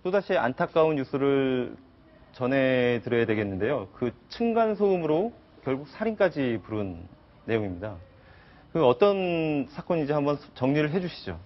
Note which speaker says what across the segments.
Speaker 1: 또다시 안타까운 뉴스를 전해드려야 되겠는데요. 그 층간소음으로 결국 살인까지 부른 내용입니다. 그 어떤 사건인지 한번 정리를 해주시죠.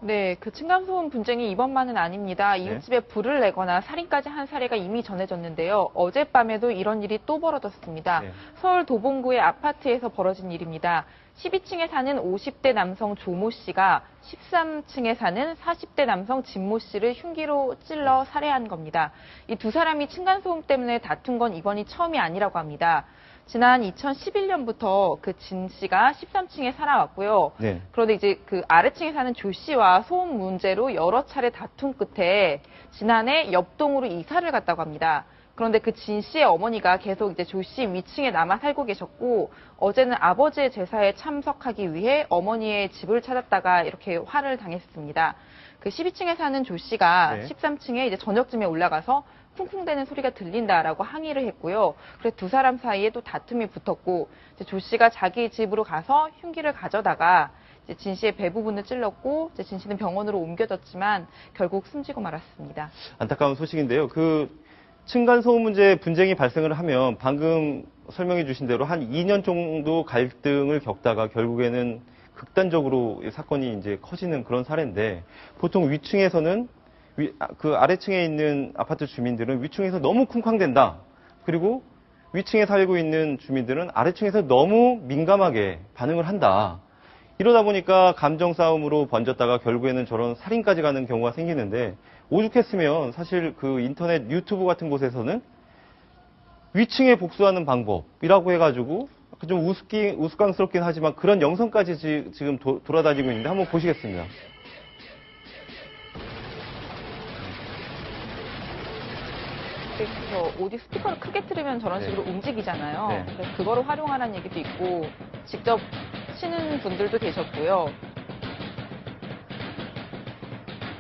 Speaker 2: 네, 그 층간소음 분쟁이 이번만은 아닙니다. 이웃집에 불을 내거나 살인까지 한 사례가 이미 전해졌는데요. 어젯밤에도 이런 일이 또 벌어졌습니다.
Speaker 1: 네.
Speaker 2: 서울 도봉구의 아파트에서 벌어진 일입니다. 12층에 사는 50대 남성 조모 씨가 13층에 사는 40대 남성 진모 씨를 흉기로 찔러 살해한 겁니다. 이 두 사람이 층간소음 때문에 다툰 건 이번이 처음이 아니라고 합니다. 지난 2011년부터 그 진 씨가 13층에 살아왔고요.
Speaker 1: 네.
Speaker 2: 그런데 이제 그 아래층에 사는 조 씨와 소음 문제로 여러 차례 다툰 끝에 지난해 옆동으로 이사를 갔다고 합니다. 그런데 그 진 씨의 어머니가 계속 이제 조 씨 위층에 남아 살고 계셨고 어제는 아버지의 제사에 참석하기 위해 어머니의 집을 찾았다가 이렇게 화를 당했습니다. 그 12층에 사는 조 씨가
Speaker 1: 네.
Speaker 2: 13층에 이제 저녁쯤에 올라가서 쿵쿵대는 소리가 들린다라고 항의를 했고요. 그래서 두 사람 사이에 또 다툼이 붙었고 이제 조 씨가 자기 집으로 가서 흉기를 가져다가 이제 진 씨의 배 부분을 찔렀고 이제 진 씨는 병원으로 옮겨졌지만 결국 숨지고 말았습니다.
Speaker 1: 안타까운 소식인데요. 그 층간소음 문제 분쟁이 발생을 하면 방금 설명해 주신 대로 한 2년 정도 갈등을 겪다가 결국에는 극단적으로 이 사건이 이제 커지는 그런 사례인데 보통 위층에서는 그 아래층에 있는 아파트 주민들은 위층에서 너무 쿵쾅댄다. 그리고 위층에 살고 있는 주민들은 아래층에서 너무 민감하게 반응을 한다. 이러다 보니까 감정 싸움으로 번졌다가 결국에는 저런 살인까지 가는 경우가 생기는데 오죽했으면 사실 그 인터넷 유튜브 같은 곳에서는 위층에 복수하는 방법이라고 해가지고 좀 우스꽝스럽긴 하지만 그런 영상까지 지금 돌아다니고 있는데 한번 보시겠습니다.
Speaker 2: 그래서 오디오 스피커를 크게 틀으면 저런
Speaker 1: 네.
Speaker 2: 식으로 움직이잖아요.
Speaker 1: 네.
Speaker 2: 그래서 그거를 활용하라는 얘기도 있고 직접 치는 분들도 계셨고요.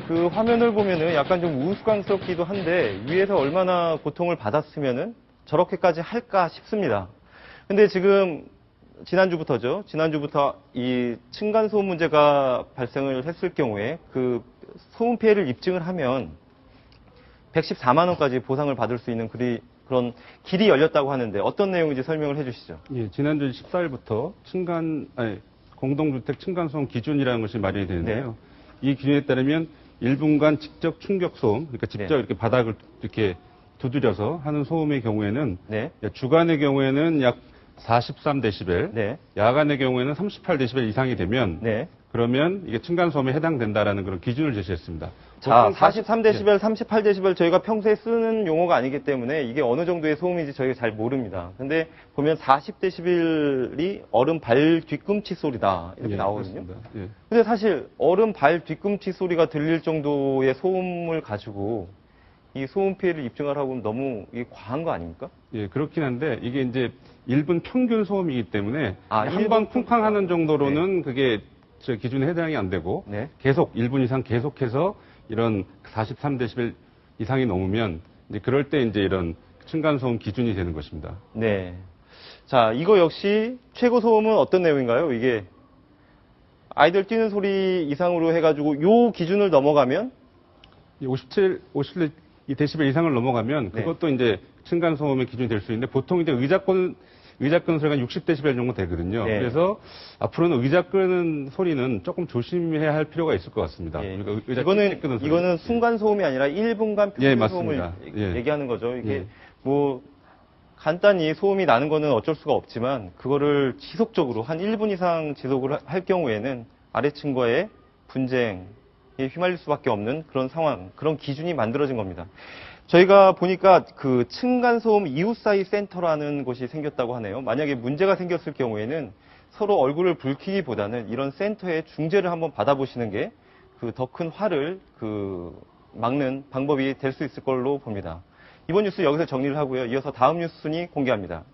Speaker 1: 그 화면을 보면은 약간 좀 우스꽝스럽기도 한데 위에서 얼마나 고통을 받았으면은 저렇게까지 할까 싶습니다. 근데 지금 지난주부터죠. 지난주부터 이 층간소음 문제가 발생을 했을 경우에 그 소음 피해를 입증을 하면 114만 원까지 보상을 받을 수 있는 그런 길이 열렸다고 하는데 어떤 내용인지 설명을 해주시죠.
Speaker 3: 예, 지난주 14일부터 공동주택 층간소음 기준이라는 것이 마련이 되는데요. 이 기준에 따르면 1분간 직접 충격 소음, 그러니까 직접
Speaker 1: 네.
Speaker 3: 이렇게 바닥을 이렇게 두드려서 하는 소음의 경우에는
Speaker 1: 네.
Speaker 3: 주간의 경우에는 약 43데시벨,
Speaker 1: 네.
Speaker 3: 야간의 경우에는 38데시벨 이상이 되면
Speaker 1: 네.
Speaker 3: 그러면 이게 층간소음에 해당된다라는 그런 기준을 제시했습니다.
Speaker 1: 자,
Speaker 3: 보통
Speaker 1: 43데시벨, 38데시벨 저희가 평소에 쓰는 용어가 아니기 때문에 이게 어느 정도의 소음인지 저희가 잘 모릅니다. 근데 보면 40데시벨이 어른 발 뒤꿈치 소리다 이렇게
Speaker 3: 예,
Speaker 1: 나오거든요.
Speaker 3: 그렇습니다. 예.
Speaker 1: 근데 사실 어른 발 뒤꿈치 소리가 들릴 정도의 소음을 가지고 이 소음 피해를 입증하라고는 너무 이게 과한 거 아닙니까?
Speaker 3: 예, 그렇긴 한데 이게 이제 1분 평균 소음이기 때문에
Speaker 1: 아,
Speaker 3: 한 번
Speaker 1: 1분
Speaker 3: 쿵쾅 하는 정도로는 그게 저 기준에 해당이 안 되고
Speaker 1: 네.
Speaker 3: 계속 1분 이상 계속해서 이런 43데시벨 이상이 넘으면 이제 그럴 때 이제 이런 층간소음 기준이 되는 것입니다.
Speaker 1: 네. 자, 이거 역시 최고 소음은 어떤 내용인가요? 이게 아이들 뛰는 소리 이상으로 해가지고 요 기준을 넘어가면
Speaker 3: 57 이 데시벨 이상을 넘어가면
Speaker 1: 네.
Speaker 3: 그것도 이제 층간소음의 기준이 될 수 있는데 보통 이제 의자 끄는 소리가 60데시벨 정도 되거든요.
Speaker 1: 네.
Speaker 3: 그래서 앞으로는 의자 끄는 소리는 조금 조심해야 할 필요가 있을 것 같습니다.
Speaker 1: 예.
Speaker 3: 그러니까 의자 끄는 소리.
Speaker 1: 이거는 순간 소음이 아니라 1분간
Speaker 3: 예,
Speaker 1: 평균 소음을
Speaker 3: 맞습니다. 예.
Speaker 1: 얘기하는 거죠. 이게
Speaker 3: 예.
Speaker 1: 뭐 간단히 소음이 나는 거는 어쩔 수가 없지만 그거를 지속적으로 한 1분 이상 지속을 할 경우에는 아래층과의 분쟁에 휘말릴 수밖에 없는 그런 상황, 그런 기준이 만들어진 겁니다. 저희가 보니까 그 층간소음 이웃사이 센터라는 곳이 생겼다고 하네요. 만약에 문제가 생겼을 경우에는 서로 얼굴을 붉히기보다는 이런 센터에 중재를 한번 받아보시는 게 그 더 큰 화를 막는 방법이 될 수 있을 걸로 봅니다. 이번 뉴스 여기서 정리를 하고요. 이어서 다음 뉴스 순위 공개합니다.